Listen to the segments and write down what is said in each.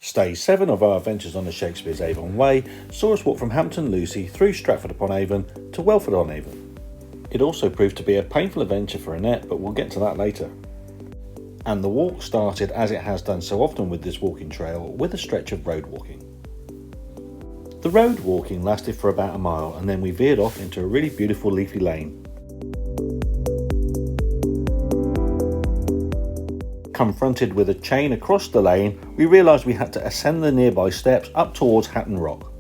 Stage 7 of our adventures on the Shakespeare's Avon Way saw us walk from Hampton Lucy through Stratford upon Avon to Welford on Avon. It also proved to be a painful adventure for Annette, but we'll get to that later. And the walk started, as it has done so often with this walking trail, with a stretch of road walking. The road walking lasted for about a mile, and then we veered off into a really beautiful leafy lane. Confronted with a chain across the lane, we realised we had to ascend the nearby steps up towards Hatton Rock.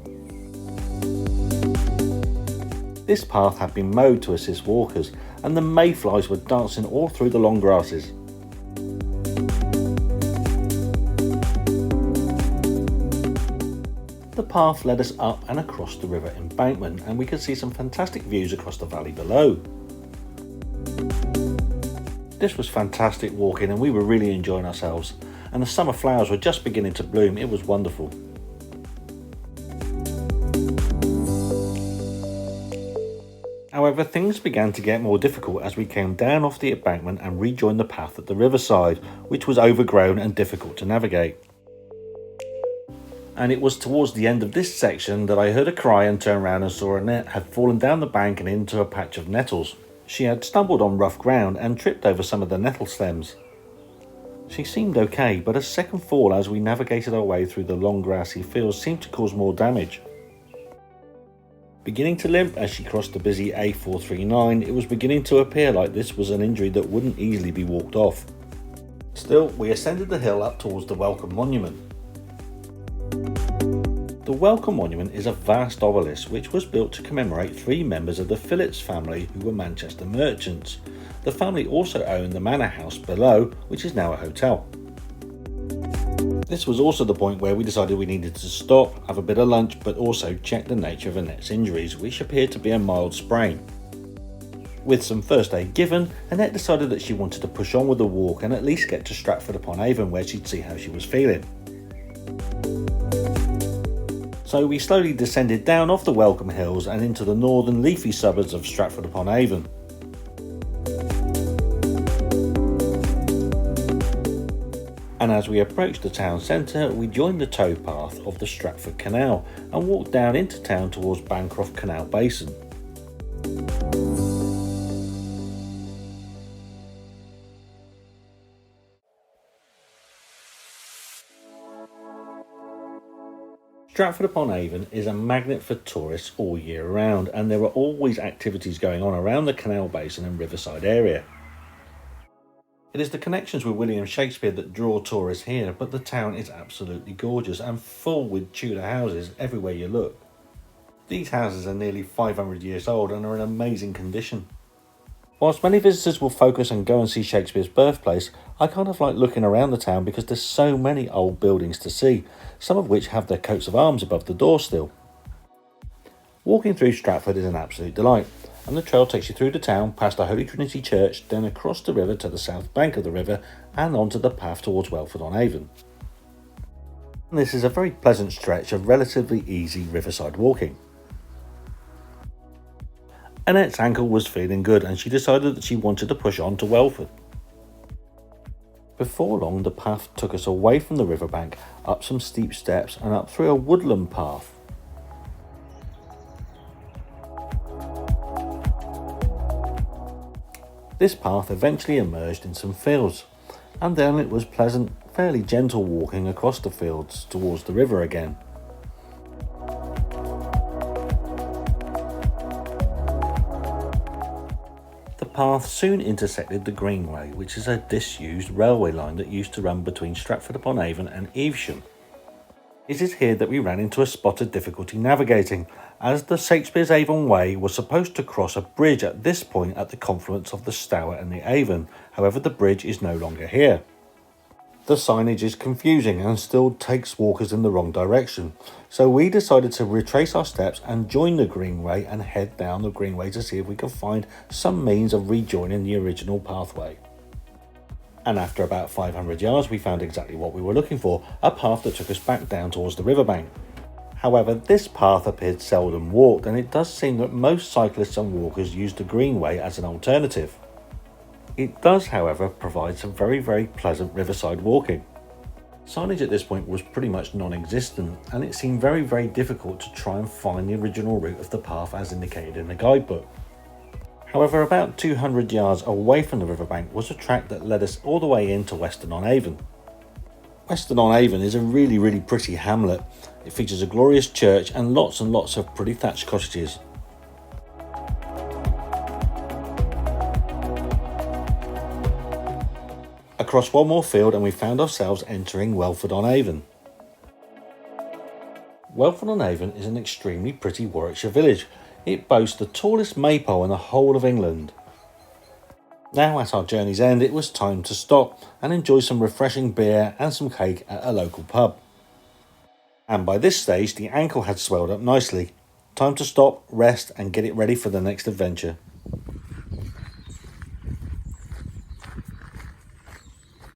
This path had been mowed to assist walkers, and the mayflies were dancing all through the long grasses. The path led us up and across the river embankment, and we could see some fantastic views across the valley below. This was fantastic walking, and we were really enjoying ourselves, and the summer flowers were just beginning to bloom. It was wonderful. However, things began to get more difficult as we came down off the embankment and rejoined the path at the riverside, which was overgrown and difficult to navigate. And it was towards the end of this section that I heard a cry and turned around and saw Annette had fallen down the bank and into a patch of nettles. She had stumbled on rough ground and tripped over some of the nettle stems. She seemed okay, but a second fall as we navigated our way through the long grassy fields seemed to cause more damage. Beginning to limp as she crossed the busy A439, it was beginning to appear like this was an injury that wouldn't easily be walked off. Still, we ascended the hill up towards the Welcombe Monument. The Welcombe Monument is a vast obelisk which was built to commemorate 3 members of the Phillips family who were Manchester merchants. The family also owned the manor house below, which is now a hotel. This was also the point where we decided we needed to stop, have a bit of lunch, but also check the nature of Annette's injuries, which appeared to be a mild sprain. With some first aid given, Annette decided that she wanted to push on with the walk and at least get to Stratford upon Avon, where she'd see how she was feeling. So we slowly descended down off the Welcombe Hills and into the northern leafy suburbs of Stratford upon Avon. And as we approached the town centre, we joined the towpath of the Stratford Canal and walked down into town towards Bancroft Canal Basin. Stratford upon Avon is a magnet for tourists all year round, and there are always activities going on around the canal basin and riverside area. It is the connections with William Shakespeare that draw tourists here, but the town is absolutely gorgeous and full with Tudor houses everywhere you look. These houses are nearly 500 years old and are in amazing condition. Whilst many visitors will focus and go and see Shakespeare's Birthplace, I kind of like looking around the town because there's so many old buildings to see, some of which have their coats of arms above the door still. Walking through Stratford is an absolute delight, and the trail takes you through the town, past the Holy Trinity Church, then across the river to the south bank of the river and onto the path towards Welford on Avon. This is a very pleasant stretch of relatively easy riverside walking. Annette's ankle was feeling good and she decided that she wanted to push on to Welford. Before long, the path took us away from the riverbank, up some steep steps and up through a woodland path. This path eventually emerged in some fields, and then it was pleasant, fairly gentle walking across the fields towards the river again. The path soon intersected the Greenway, which is a disused railway line that used to run between Stratford upon Avon and Evesham. It is here that we ran into a spot of difficulty navigating, as the Shakespeare's Avon Way was supposed to cross a bridge at this point at the confluence of the Stour and the Avon. However, the bridge is no longer here. The signage is confusing and still takes walkers in the wrong direction, so we decided to retrace our steps and join the Greenway and head down the Greenway to see if we could find some means of rejoining the original pathway. And after about 500 yards we found exactly what we were looking for, a path that took us back down towards the riverbank. However, this path appeared seldom walked, and it does seem that most cyclists and walkers use the Greenway as an alternative. It does, however, provide some very pleasant riverside walking. Signage at this point was pretty much non-existent, and it seemed very difficult to try and find the original route of the path as indicated in the guidebook. However, about 200 yards away from the riverbank was a track that led us all the way into Weston-on-Avon. Weston-on-Avon is a really pretty hamlet. It features a glorious church and lots of pretty thatched cottages. Across one more field and we found ourselves entering Welford-on-Avon. Welford-on-Avon is an extremely pretty Warwickshire village. It boasts the tallest maypole in the whole of England. Now at our journey's end, it was time to stop and enjoy some refreshing beer and some cake at a local pub. And by this stage the ankle had swelled up nicely. Time to stop, rest and get it ready for the next adventure.